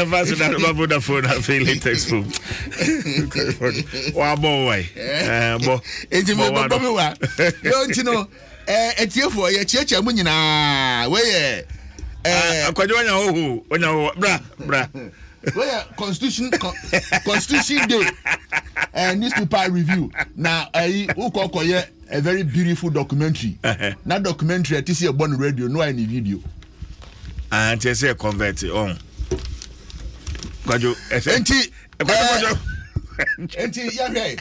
fast that Vodafone and failing text phone. Wow, boy. Enti me bobo wa. Don't you know? Etiefo ye chiacha mu nyina. We akwadwo nya bra. Where Constitution Day newspaper review. Now ukokoye a very beautiful documentary. That documentary I see on radio, no any video. And I say convert on. Kwadwo enti yeah.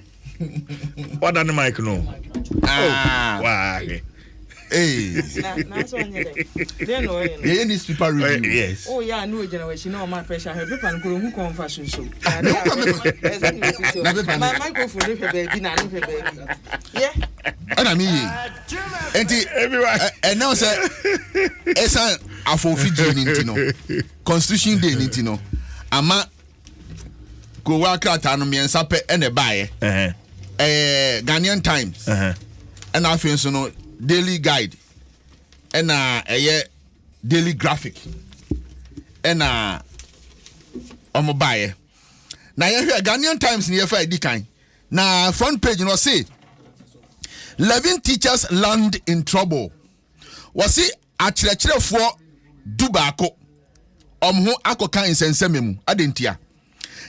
What on the mic no? Why? Hey. That's one they know. Yeah, newspaper review. Yes. Oh yeah, new generation. No my pressure. Her people go who come fashion show. My microphone baby na baby. Yeah. And I mean, enti everyone. And now say, esa afofiji nintino. Constitution Day nintino. Ama go waka tanu miensa pe ene bae. Ghanaian Times. And I feel so no daily guide. And daily graphic. And omo bae. Na ye Ghanaian Times ni ye fa di kan. Na front page no say 11 teachers land in trouble. Wasi akyerɛkyerɛfoɔ dubaako ɔmo akɔka nsɛnsɛm mu adentia.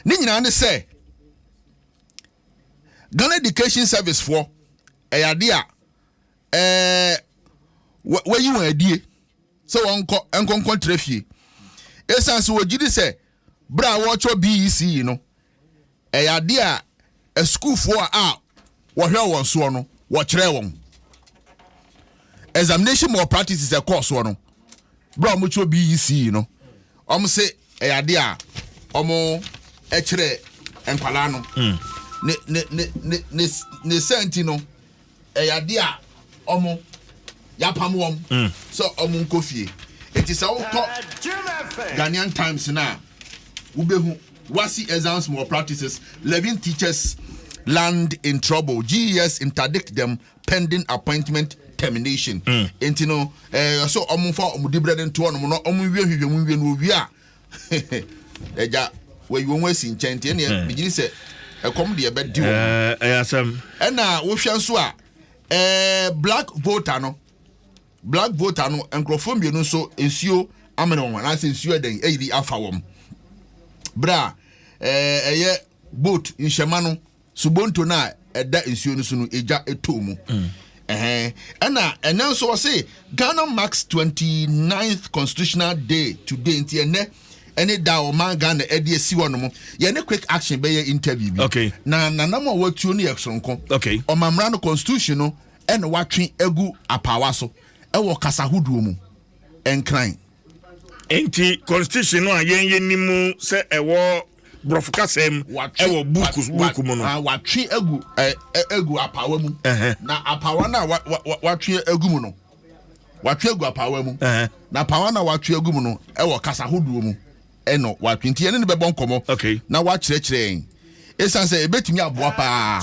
Ne nyinaa ne sɛ Ghana Education Service for ɛyade a wayi wɔn adie sɛ wɔn nkɔnkɔ trafie. Esan so wogidi sɛ bra wɔtɔ BEC no ɛyade a schoolfoɔ a wɔhwɛ wɔn soɔ no wɔkyerɛ wɔn examination malpractices a course no bra mo cho BEC no se eyade a omo ekyere enkwala no ne senti no eyade a omo yapam wom so omo nkofie it is all Ghanaian Times na ubehu WASSCE exams malpractices 11 teachers land in trouble. GES interdict them pending appointment termination. Enti no so omunfa omudibred nto no no omunwie hwehwemu no wi a eja we won si nchente ne bigiri se ekom de be di wo ayasam na wo hwe so a black voter no enkrofo mbienu so ensuo amene won na se ensuo den eyidi afa wom bra eye boat inhema no subonto na eda ensuo no so no eja etomu and so say Ghana marks 29th constitutional day today nti ene da o man Ghana edi esi wono ye ne quick action be ye interview bi okay na nanam watuo ne yekronko okay o mamra no constitution no ene watwe egu apawa so e wo kasa hoduo mu enkran enti constitution no ayen nimu se ewo brofukasem ewo buku mu no watwe egu apawa mu na apawa na watwe egu mu no watwe egu apawa mu na apawa na watwe egu mu no ewo kasa hoduo mu eno watwe nti ene ne bebon komo na wakyerɛkyerɛ esan sɛ ebetimi aboa pa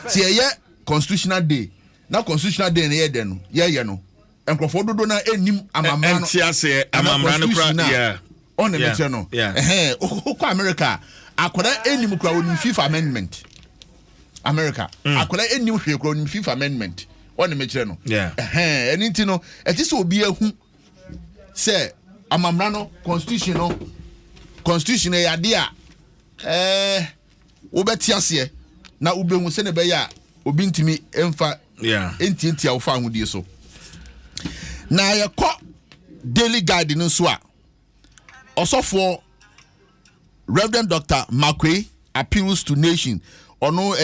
ti eye constitutional day na constitutional day ne ye de no ye no enkrofo dodo na enim amamra no entiase amamra no kra yeah on the meter no ko America akoda enim kra onim FIFA amendment America akoda enim hwe kra onim FIFA amendment on the meter no eni nti no etise obi ahu se amamra no constitution e yade a obeti ase na ubehu se ne be ya obi ntimi emfa enti a wo fa ahudie so na yakọ daily guide no so a osofo Reverend Dr. Markwei appeals to nation ono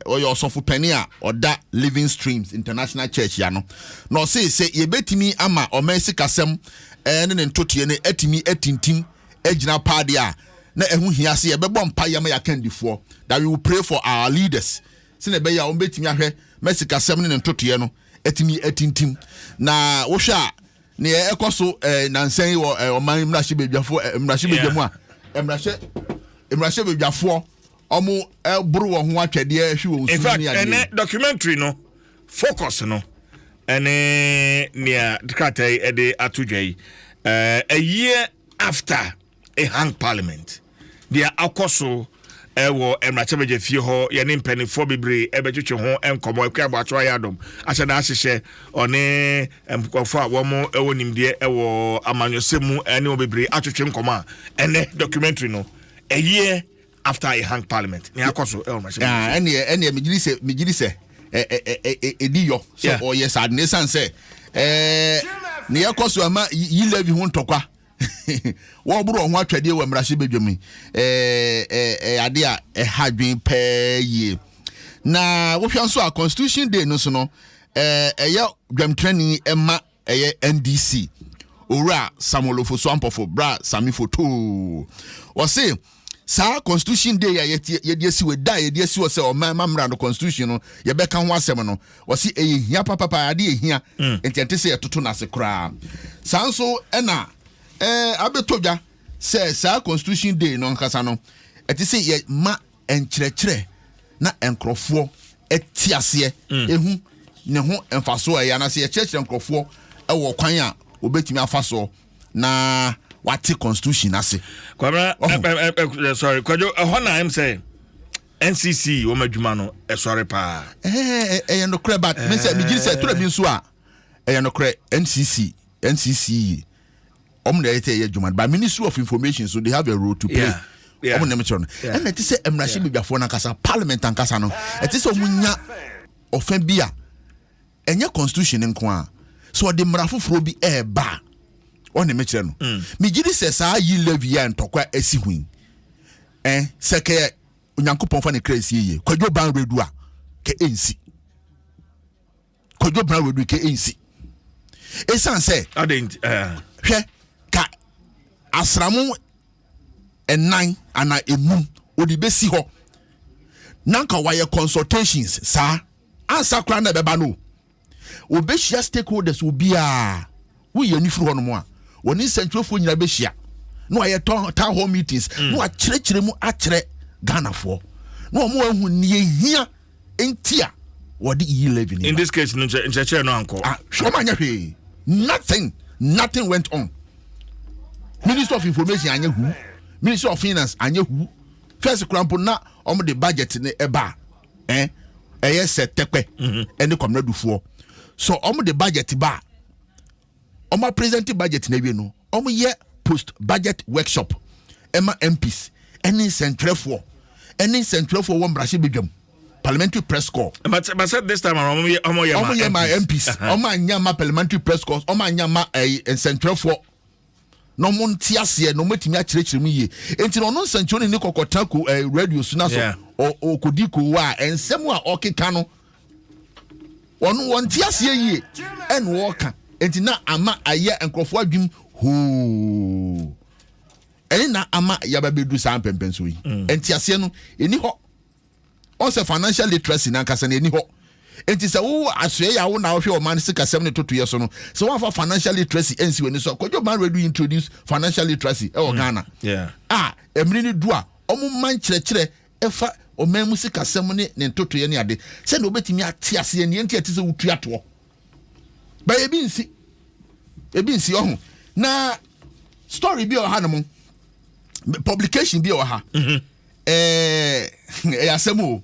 oyo osofo pani a oda Living Streams International Church ya no no say yebetimi ama omensi kasem ne ntotie ne atimi atintim agina pade a na ehu hiase yebebo mpa yama ya candifo that we will pray for our leaders sine be ya ombetimi ahwe mercy kasem ne ntotie no atimi atintim na wo hwa ne ekoso nansan wo oman mrahye bedwafo mrahye bedwamu a mrahye bedwafo omo buru wo ho atwede ahwe wo nsu ni ade in fact documentary no focus no ene nia dikatai ede atudwai a year after a hang parliament. They are akoso ewo emrachebeje fie ho ye ne mpanifo bebre ebetwetwe ho enkomo ekwa atwa yadom ache na ahyehe one emkofo a wo mo ewo nimde ewo amanyosemu ene obebre atwetwe nkomo a ene documentary no a year after a hang parliament ni akoso ewo mrachebeje ene migiri se ediyo so o yes adnesan se ni akoso ama yilevi ho ntokwa wo buru ho atwade we mrahye bedwam ade a hadwen peye na wo hwan so a constitution day no so no eye dwam training ema eye NDC ora samolofo so ampofo bra sami photo wo say sa constitution day ye de asi we da ye de asi wo say o mamra no constitution no ye beka ho asem no wo say ehia papa ade ehia entiente say etoto na se kra sanso ena abetodwa say sa constitution day no nkasa no eti say ye ma enkyerɛkyerɛ na enkrofo etiase ehu ne ho emfaso ya na say ye kyerɛkyerɛ enkrofo ewo kwan a obetimi afaso na wate constitution ase kwabra sorry kwajo hona am say NCC wo madwuma no sorry pa no kre but me say me giri say tura bi nso a no kre NCC the but Ministry of Information, so they have a role to play. And it is a emrashi before Nankasa Parliament and Casano. It is a munya offenbia and your constitution in Kwa. So the Marafu Frobi air bar on the Mechano. Mijidi says, I ye levy and tokwa esiwin. Seke Unyanko Ponfani crazy, Kojo Ban Redua, KNC. Kojo Ban Redu KNC. Esan say, I didn't. Ka asramu enan ana emu odi besi ho nanka wire consultations sa ansa kra na beba no obehia stakeholders obia we yani furu ho no mo a woni centralfo nyina behia no aye town hall meetings no a kyerɛkyerɛ mu akyerɛ Ghana fo no mo ahu ne hia entia wodi e11 in this case no nkyerɛkyerɛ no anko so manya hwe nothing went on. Minister of Information anya hu, Minister of Finance anya hu. First crampo na omo the budget ne eba eye set tekwe ene komna dufuo. So omo the budget ba omo present budget na wie no omo ye post budget workshop ema MPs ene centralfo wo mbrahye bedwam parliamentary press corps. But said this time around omo ye my MPs omo anya ma parliamentary press corps omo anya ma centralfo no monti ase no metimi akyerɛkyerɛ mu yie enti no nsancho ne kokota ko radio suna so o kodiko wa ensɛm a okeka no ono wonti ase yie en wo ka enti na ama aye enkrofo adwum ho eni na ama yababedu san pempenso yi enti ase no eni ho on se financial literacy na nkasa na eni ho enti se wo asoe ya wo na wo hwe o man sika sem ne totoye so no so one for financial literacy ensi we ni so kojo man ready introduce financial literacy e o Ghana emri ni do a omo man kyerɛkyerɛ efa o man mu sika sem ne totoye ne ade se na obetimi ate ase ne enti ate se wutu ato ba ebi nsi ohun na story bi o ha no mo publication bi o ha asemo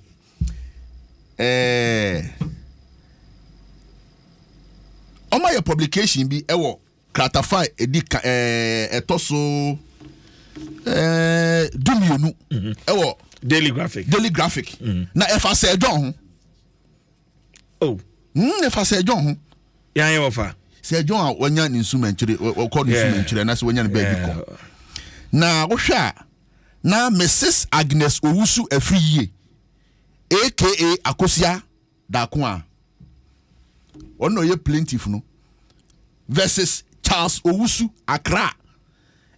oma your publication bi ewo Kratafy edika etoso dumionu ewo daily graphic na efa se John efa se John yan ye ofa se John a wonya ni nsumankyire o call ni nsumankyire na se wonya ne baby ko na wo hwa na Mrs Agnes Owusu Afriye aka Akosia Dakwa ono ye plaintiff no versus Charles Owusu Accra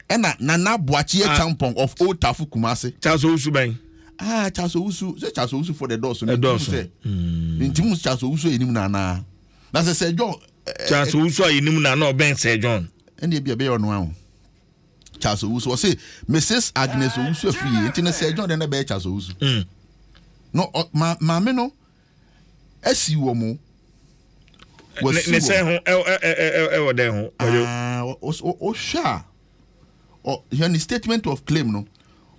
ena Nana Boachie Champon of Old Tafu Kumase. Charles Owusu ben Charles Owusu for the doors so ntimu Charles Owusu enim na say John Charles Owusu enim na ben say John ene bia be ono an Charles Owusu o say Mrs Agnes Owusu Afriye nti na say John na be Charles Owusu no ma me no asi wo mo ne say ho e wo den ho o sha here the statement of claim no.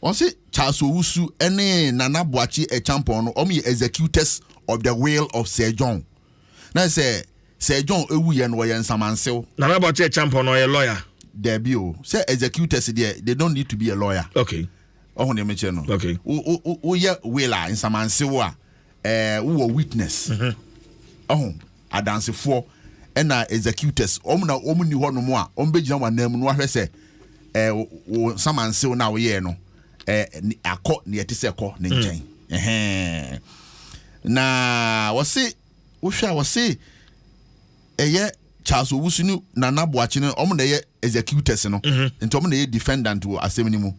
On say Charles Owusu ene Nana Boakye Achampong no executors of the will of Sir John. Now say Sir John ewu ye no ye nsamansew. Nana Boakye Achampong no ye lawyer. There be o. Say executors there, they don't need to be a lawyer. Okay. Oh ne me no. Okay. O ye will a nsamansew a wo witness. Oh adansefo ena executors omna omni ho no mo a ombegina wanam no ahwe se wo nsamansew na wo ye no. Akọ ne yete se kọ ne nchen na wose wohwa wose eye Charles Owusu ni Nana Boakye no omo na ye executors no nti omo na ye defendant wo asem mu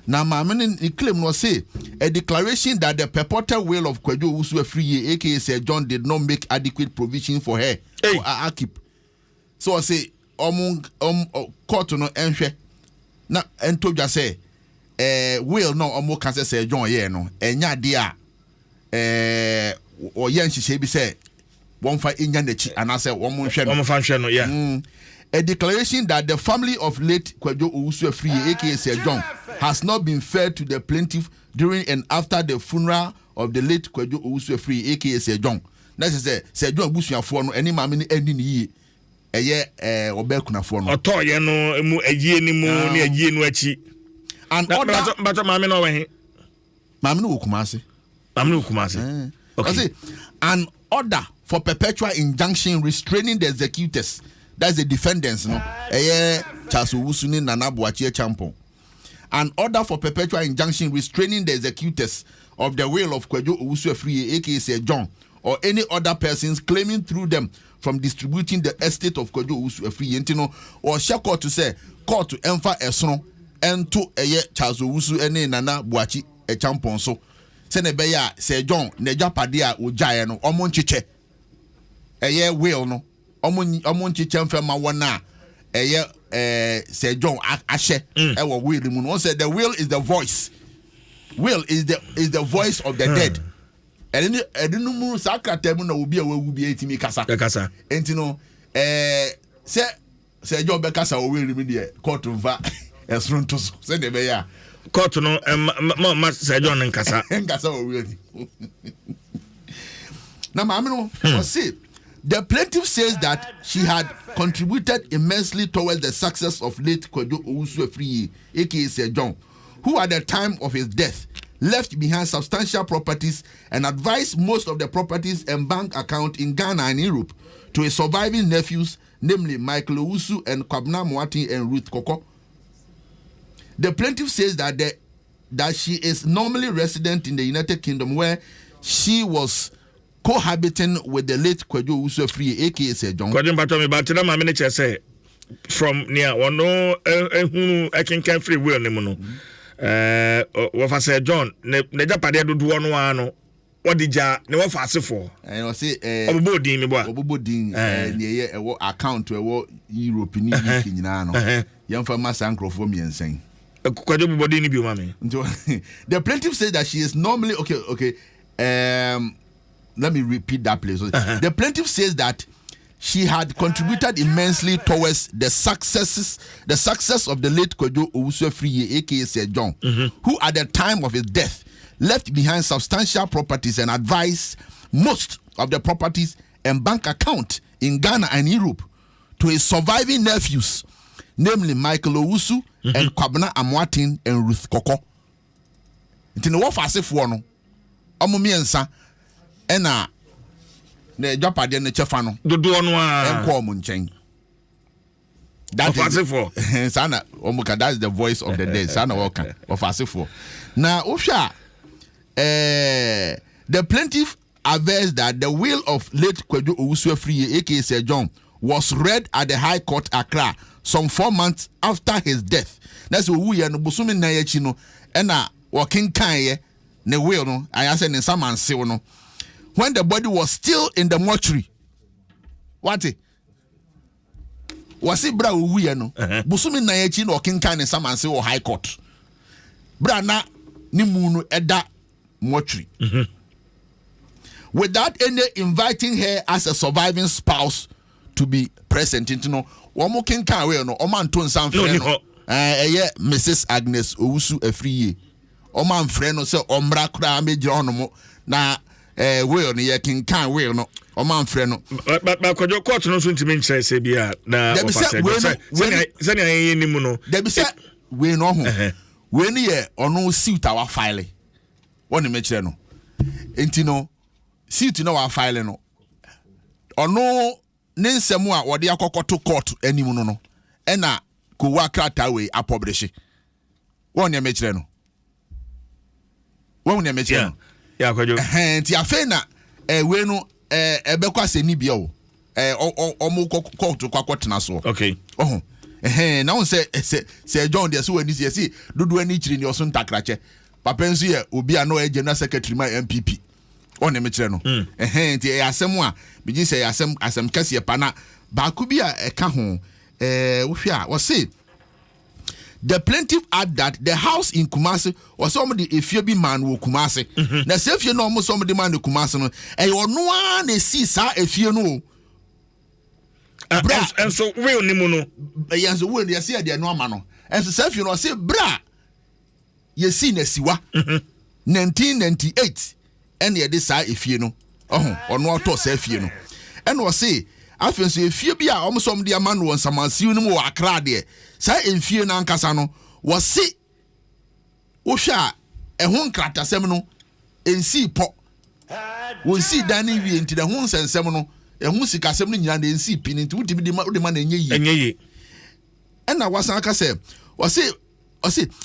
na maame ne claim no say a declaration that the purported will of Kwadwo Owusu Afriye aka Sir John did not make adequate provision for her or her keep. So say court no enhwe na entodwa say will no omo kan say John ye no enya de a o ye nhihye bi say won fa enya nachi anase womo nhwe no womo fa nhwe no yeah. A declaration that the family of late Kwadwo Owusu Afriye aka Sir John has not been fair to the plaintiff during and after the funeral of the late Kwadwo Owusu Afriye aka Sir John. That is say Sir John busuafo no eni maame ni eni ni yi eye obekunafo no oto ye no mu agie ni mu ni agie no achi. And order but maame no we maame no Kumase. Maame no Kumase. Okay. An order for perpetual injunction restraining the executors, that's the defendants no Charles Owusu ni Nana Boakye Achampong. An order for perpetual injunction restraining the executors of the will of Kwadwo Owusu Afriye aka Sir John or any other persons claiming through them from distributing the estate of Kwadwo Owusu Afriye ntino or shall court to say court to emfa esono ento Charles Owusu ene Nana Boakye Achampong so se ne be ya Sir John ne japade a ojae no omo ncheche will no omo ncheche mfa ma wona Sir John ashe ewo will mu no say the will is the voice. Will is the voice of the dead. Edinu mu sakrata mu na obi a wawu bi etimi kasa enti no se Sir John be kasa o will mu de court mfa esron to so se de be ya court no ma Sir John nkasa o will na maame no say the plaintiff says that she had contributed immensely towards the success of late Kwadwo Owusu Afriye aka Sir John, who at the time of his death left behind substantial properties and advised most of the properties and bank account in Ghana and Europe to his surviving nephews, namely Michael Owusu and Kwabena Moaten and Ruth Koko. The plaintiff says that she is normally resident in the United Kingdom, where she was cohabiting with the late Kwadwo Owusu Afriye aka Sir John. Kwadwo Batomi batena ma me say from near ono ehunu ekenkan free will ne mu no wo Sir John ne japade dodo no ano odija ne wo fa asefo o say obobodin me bo obobodin ne ye ewo account ewo Europe ni UK nyina no yemfa masa nkrofo miensen Kwadwo obobodin ni bi o ma me. The plaintiff says that she is normally okay let me repeat that place. The plaintiff says that she had contributed immensely towards the success of the late Kwadwo Owusu Afriye aka Sir John, who at the time of his death left behind substantial properties and advised most of the properties and bank account in Ghana and Europe to his surviving nephews, namely Michael Owusu and Kwabena Moaten and Ruth Koko. Nti no wo fa asefo no omo miensa ena ne japade ne chefa no dodo no a enko omo nchen. That is sana omuka, that's the voice of the dead. Sana woka of asefo. Na ohwa the plaintiff avers that the will of late Kwadwo Owusu Afriye aka Sir John was read at the High Court Accra some 4 months after his death. That's who we are no busumi na yachi no ena working kan ye ne will no ayase ne samanse no when the body was still in the mortuary. What it was it bra we are no busumi na yachi no working kan ne samanse or High Court bra na ni munu eda mortuary without any inviting her as a surviving spouse to be present. You know, woman can carry no, Oman to some friend. Mrs. Agnes Owusu Afriye Oman friend so omra kra meji onomo na will no ye kan will no oman friend no but kwajo court no so ntimi nkyerɛ sɛ bia na sɛ ne ni mu no there be say we no ho we ni ye ono suit our file woni me kyerɛ no enti no suit no wa file no ono ne nsɛm a wɔde akɔkɔto court animu no ɛna ko wa krata we apublish woni me kyerɛ no woni me kyerɛ no ya kwajo enti afa na we no ebekwa se ni bia o omo court kwakɔtena so okay na won se John dey so wani se dodo ani kyiri ni oso ntakrache papa nso ye obi a no general secretary ma MPP on me kyerɛ no nti asɛm a bigi sɛ asɛm kase pa na ba ku bi a ɛka ho wo hwe a wo se the plaintiff add that the house in Kumasi was some the efie bi man wo Kumasi na se efie no mo some the man wo Kumasi no ono a na si sa efie no bra enso we ni mu no yanso we no yesi ade no ama no enso se efie no se bra yesi na siwa 1998 ene de sa efie no ono oto sa efie no ene o se afenso efie bi a omsom de ama no nsamansiw no mo akra de sa efie na nkasa no wo se wo hwa ehun nkratasem no ensi po wo si dan ni wie nti da hun sensem no ehun sikasem no nyina na ensi pini nti wudi de ma na enye ena wasan aka se wo se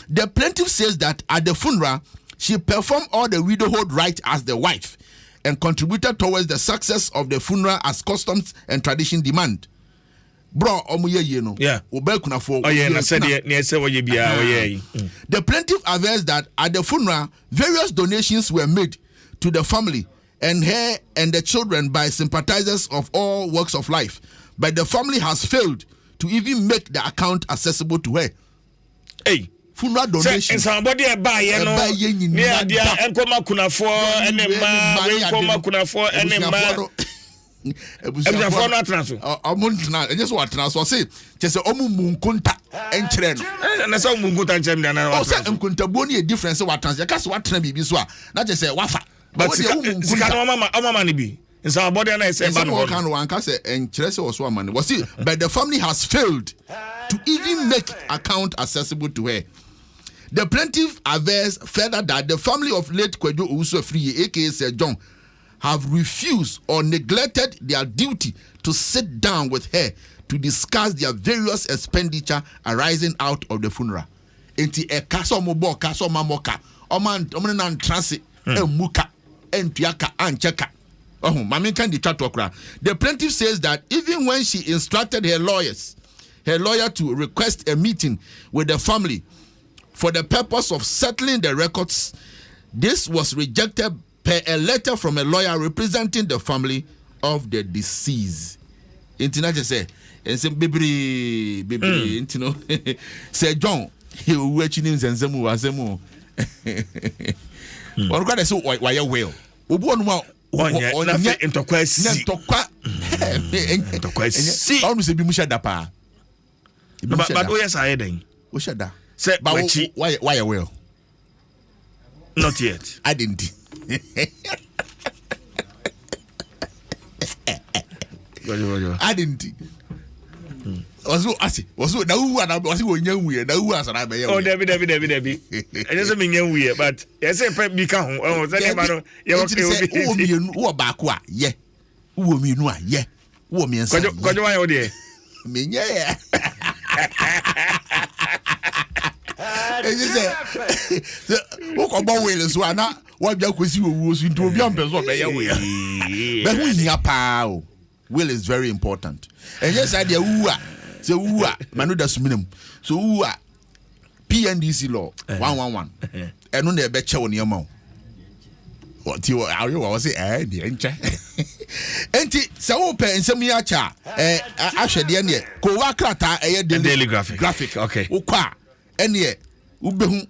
the plaintiff says that at the funeral she performed all the widowhood rites as the wife and contributed towards the success of the funeral as customs and tradition demand. Bro, omuye no. Yeah. Obekuna for. Oh yeah, na said the plaintiff avers that at the funeral, various donations were made to the family and her and the children by sympathizers of all walks of life, but the family has failed to even make the account accessible to her. Hey. Funeral donation. Somebody buy near dia enkoma kunafo enema we enkoma kunafo enema ebusafo no atnaso omuntna enye so atnaso say chese omumunkunta enkyere no na say omumunkunta enkyere na na o say enkunta bo ne difference wa atnaso ka so atna bibi so a na chese wafa but sika no mama ne bi somebody na say ba no kan wan ka say enkyere se so amane we say but the family has failed to even make account accessible to her. The plaintiff avers further that the family of late Kwejo Owusu Afriye, aka Sir John, have refused or neglected their duty to sit down with her to discuss their various expenditure arising out of the funeral. Enti kaso mobo kaso mamoka oman nan transi emuka entuaka ancheka. Mami kan di chat okra. The plaintiff says that even when she instructed her lawyer to request a meeting with the family for the purpose of settling the records, this was rejected per a letter from a lawyer representing the family of the deceased. Internet say, and say, baby, intino, say John, he will watch him Zenzemu Azemu. What got to say, why you will? Ubonwa, almost a bimusha dapa. But yes, I didn't. Ushada. Say, why you will? Not yet. I didn't. I didn't. Was na who was who nyawu na who asara be ya. Oh Debbie. I just mean nyawu but yes say be ka ho. Oh say ma no ye wo ke wo mienu wo ba ko a ye. Wo mienu a ye. Wo miensa. Kwajo wan yo de. Me nya ya. Say wo ko bo wele so ana wa bia kwesi owu so nto obi ampe so be ya we ya. Be hu hia pa o. Will is very important. And yes, I wu a say wu a manu da suminum. So wu a PNDC law 111. Eno na be che woni ama. What you are you was say de enche. Enti se wo pe nsem ya cha ahwede ne ko wa krata daily graphic. Okay. Wo kwa ene ubehu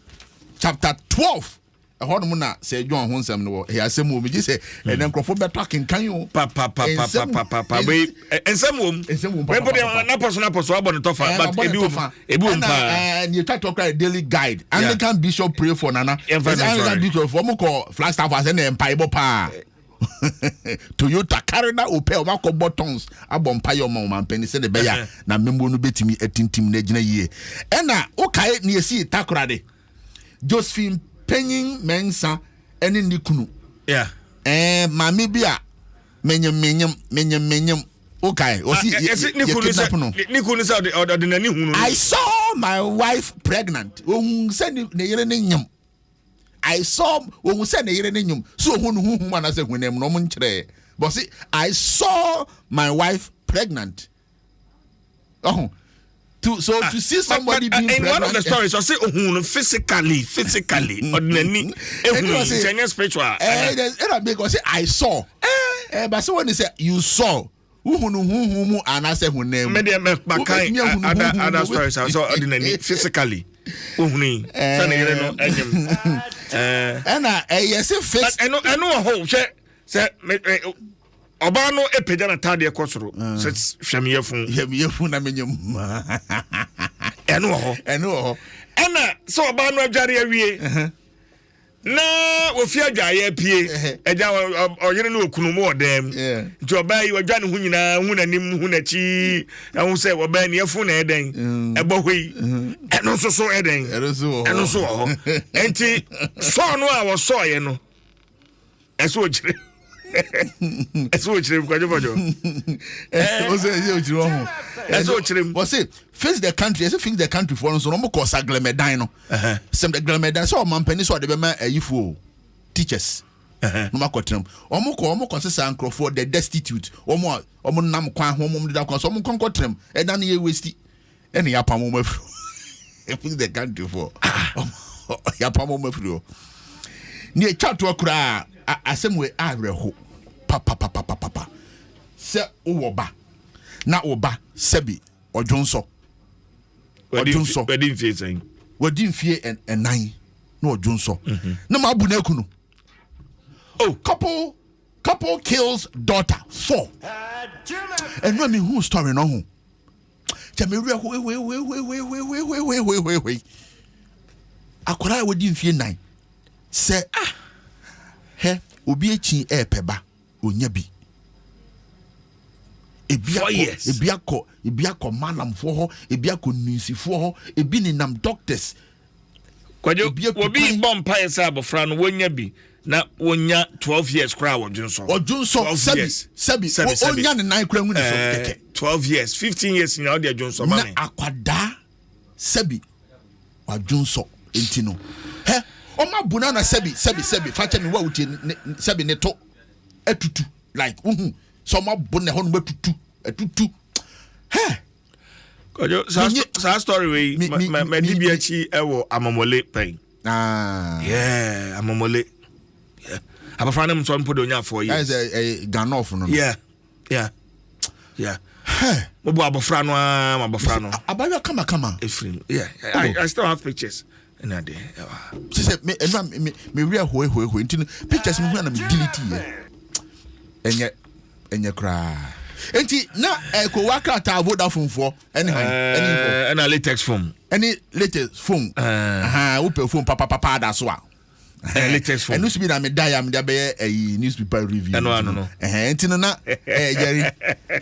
chapter 12 ɛhɔ nom na sɛ John ho nsɛm no wɔ ɛyɛ asɛm wɔ me gye sɛ ɛnɛ nkurɔfoɔ bɛtɔ akenkan o nsɛm wom na pɔso abɔ ne tɔfa but ebi wom paa ne yɛtwa tɔ kora daily guide Anglican bishop pray for nana Anglican bishop ɔmo kɔ Flagstaff asɛ ne mpaebɔ paa Toyota Carina Opel ɔmakɔ buttons abɔ mpaeɛ ɔma ɔmampani sɛ ne bɛyɛ na mmembo no bɛtumi atintim na gyina yie ɛna wokae ne yɛsii takorade Josephine Penyin Mensa ɛne ne kunu maame bi a menyem okay I saw my wife pregnant ohun sɛ ne yere ne nyam I saw ohun sɛ ne yere ne nyam so ohun hu mana sɛ hunem no mo nkyerɛ but see I saw my wife pregnant to see somebody being pregnant. In one of the stories, I say, physically, ordinary, spiritual. I saw. But so when they say you saw, and I say who name. Other stories, I saw ordinary, physically. And yes, face. I know a whole say. Obano epejana tade ekosoro set hwemiyefun na menyem eno ho ena so obano adware awie na ofi adwaye pie eja oyere na okunu mu odem nti obai wadwane hu nyina hu nanim hu nachi ehun se obai ne yefun na eden ebohoi eno so eden eno so ho enti so no a wo so ye no eso ogire Eso chirem kwaje bojo. Ose chiro ho. Eso chirem. But say face the country, say fix the country for so no mo cause aglemedan no. Some the aglemedan so mampani so de be ma ayifu teachers. No makotrem. Omo sesa nkrofo the destitute. Omo nam kwan ho omo da kwan so omo konkotrem. E da na ye waste. E na yapam omo afru. Fix the country for. Yapam omo afru. Ni e chat to akura asemwe areho. Papa se uwoba na oba sebi odwonso wadi mfie enan na odwonso na mabu na ekunu couple kills daughter 4 and when me who story no ho me we akora wadi mfie 9 se he obi echi epeba onya bi ebiako manamfo ho ebiako ninsifo ho ebi ni nam doctors kwajo obi bompa yesa abofra no wonya bi na wonya 12 years kra wodwunso sebi onya ne nan kra hu ne so keke 12 years 15 years nya odi adwunso ma na akwada sebi wadwunso entino he oma bunana sebi fache me wa utie sebi ne to etutu like so ma bunne ho no etutu he kojo sa story we my dibiachi ewo amamole pen yeah amamole yeah abafana mso mpo do nya 4 years a ganoff no yeah mobo abofra no abayo kama Efrim yeah I still have pictures na de she said me we hoi ntino pictures me hu na me delete ye enye kra enti na ko waka ta Vodafone for any latex phone wo pe phone papa da so a latex phone enu so bi na me die am da be newspaper review no enti no na Jerry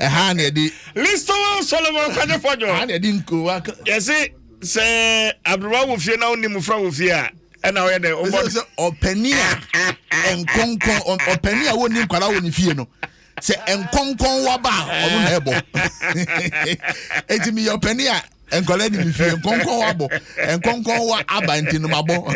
ha na di listo Solomon kwaje fojo ha na di nko waka yesi se Abdullah wo fie na oni mu fra wo fie a na wo ye de opania enkonkon opania woni nkwara woni fie no se enkonkon wa ba omo na ebo etimi opania enkwara ni mi fie enkonkon wa bo enkonkon wa aba ntinu mabo